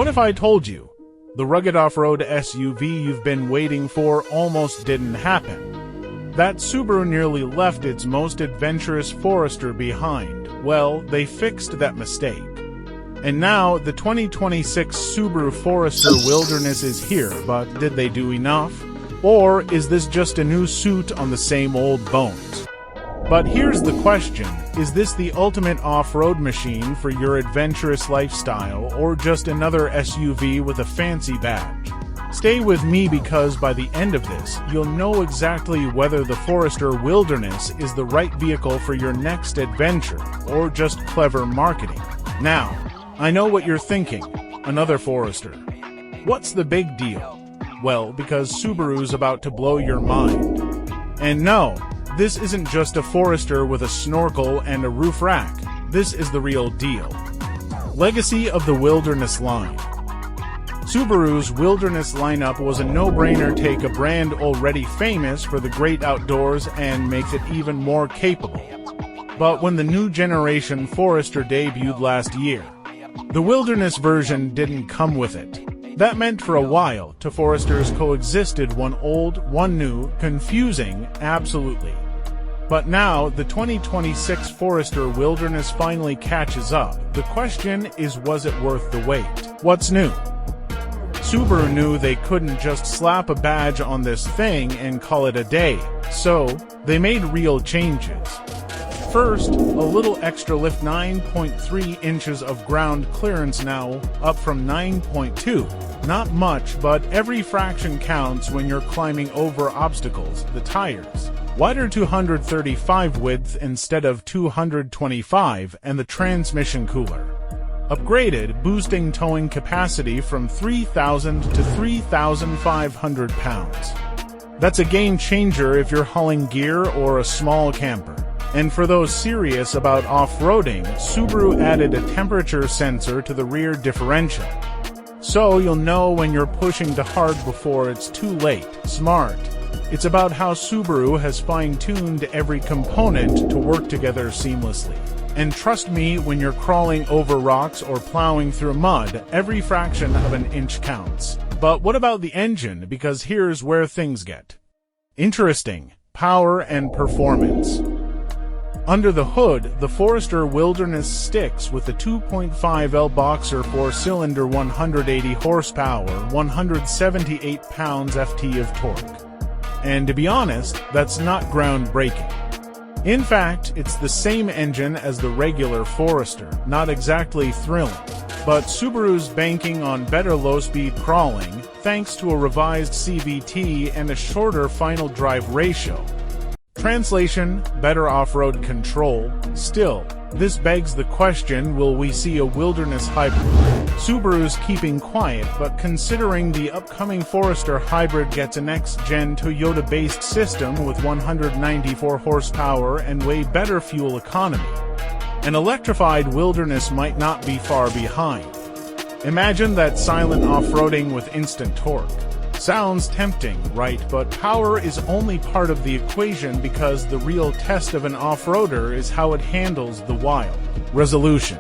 What if I told you the rugged off-road SUV you've been waiting for almost didn't happen? That Subaru nearly left its most adventurous Forester behind. Well, they fixed that mistake. And now, the 2026 Subaru Forester Wilderness is here, but did they do enough? Or is this just a new suit on the same old bones? But here's the question, is this the ultimate off-road machine for your adventurous lifestyle, or just another SUV with a fancy badge? Stay with me because by the end of this, you'll know exactly whether the Forester Wilderness is the right vehicle for your next adventure, or just clever marketing. Now, I know what you're thinking, another Forester. What's the big deal? Well, because Subaru's about to blow your mind. And no, this isn't just a Forester with a snorkel and a roof rack. This is the real deal. Legacy of the Wilderness line. Subaru's Wilderness lineup was a no-brainer. Take a brand already famous for the great outdoors and makes it even more capable. But when the new generation Forester debuted last year, the Wilderness version didn't come with it. That meant for a while, two Foresters coexisted, one old, one new, confusing, absolutely. But now, the 2026 Forester Wilderness finally catches up. The question is, was it worth the wait? What's new? Subaru knew they couldn't just slap a badge on this thing and call it a day, so they made real changes. First, a little extra lift, 9.3 inches of ground clearance now, up from 9.2. Not much, but every fraction counts when you're climbing over obstacles. The tires. Wider 235 width instead of 225, and the transmission cooler. Upgraded, boosting towing capacity from 3,000 to 3,500 pounds. That's a game changer if you're hauling gear or a small camper. And for those serious about off-roading, Subaru added a temperature sensor to the rear differential. So you'll know when you're pushing too hard before it's too late. Smart. It's about how Subaru has fine-tuned every component to work together seamlessly. And trust me, when you're crawling over rocks or plowing through mud, every fraction of an inch counts. But what about the engine? Because here's where things get interesting. Power and performance. Under the hood, the Forester Wilderness sticks with the 2.5L Boxer 4-cylinder 180 horsepower, 178 pounds-ft of torque. And to be honest, that's not groundbreaking. In fact, it's the same engine as the regular Forester, not exactly thrilling. But Subaru's banking on better low-speed crawling, thanks to a revised CVT and a shorter final drive ratio. Translation, better off-road control. Still, this begs the question, will we see a Wilderness hybrid? Subaru's keeping quiet, but considering the upcoming Forester hybrid gets a next-gen Toyota-based system with 194 horsepower and way better fuel economy, an electrified Wilderness might not be far behind. Imagine that silent off-roading with instant torque. Sounds tempting, right? But power is only part of the equation, because the real test of an off-roader is how it handles the wild. Resolution.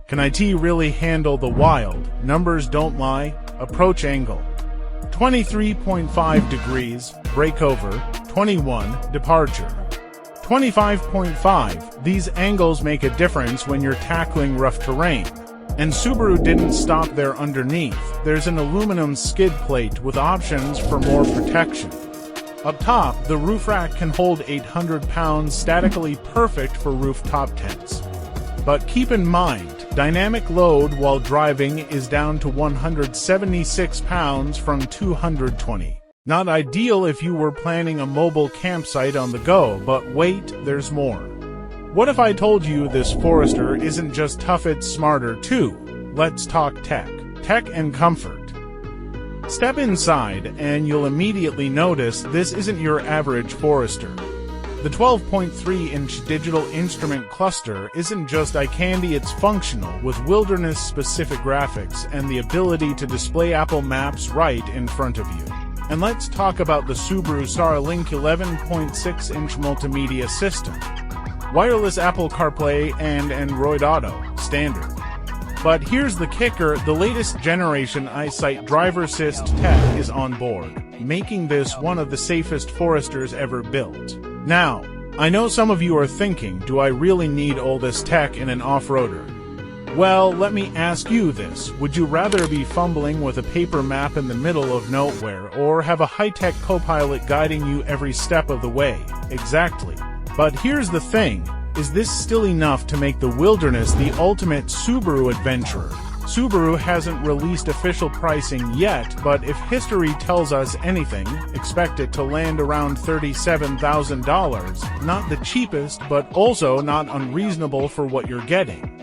Can IT really handle the wild? Numbers don't lie. Approach angle. 23.5 degrees, breakover, 21, departure. 25.5, these angles make a difference when you're tackling rough terrain. And Subaru didn't stop there. Underneath, there's an aluminum skid plate with options for more protection. Up top, the roof rack can hold 800 pounds, statically perfect for rooftop tents. But keep in mind, dynamic load while driving is down to 176 pounds from 220. Not ideal if you were planning a mobile campsite on the go, but wait, there's more. What if I told you this Forester isn't just tough, it's smarter too? Let's talk tech. Tech and comfort. Step inside and you'll immediately notice this isn't your average Forester. The 12.3-inch digital instrument cluster isn't just eye candy, it's functional, with Wilderness-specific graphics and the ability to display Apple Maps right in front of you. And let's talk about the Subaru Starlink 11.6-inch multimedia system. Wireless Apple CarPlay and Android Auto, standard. But here's the kicker, the latest generation EyeSight driver assist tech is on board, making this one of the safest Foresters ever built. Now, I know some of you are thinking, do I really need all this tech in an off-roader? Well, let me ask you this, would you rather be fumbling with a paper map in the middle of nowhere, or have a high-tech co-pilot guiding you every step of the way? Exactly. But here's the thing, is this still enough to make the Wilderness the ultimate Subaru adventurer? Subaru hasn't released official pricing yet, but if history tells us anything, expect it to land around $37,000, not the cheapest, but also not unreasonable for what you're getting.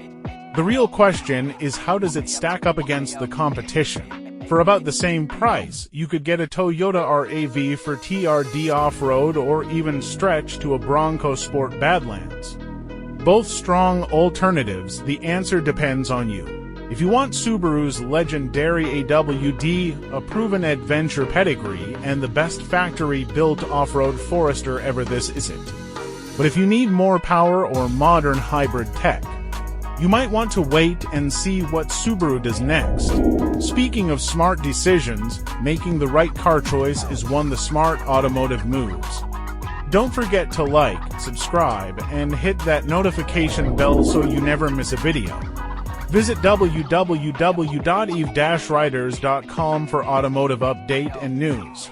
The real question is, how does it stack up against the competition? For about the same price, you could get a Toyota RAV for TRD off-road or even stretch to a Bronco Sport Badlands. Both strong alternatives, the answer depends on you. If you want Subaru's legendary AWD, a proven adventure pedigree, and the best factory-built off-road Forester ever, this is it. But if you need more power or modern hybrid tech, you might want to wait and see what Subaru does next. Speaking of smart decisions, making the right car choice is one of the smart automotive moves. Don't forget to like, subscribe, and hit that notification bell so you never miss a video. Visit www.eve-riders.com for automotive update and news.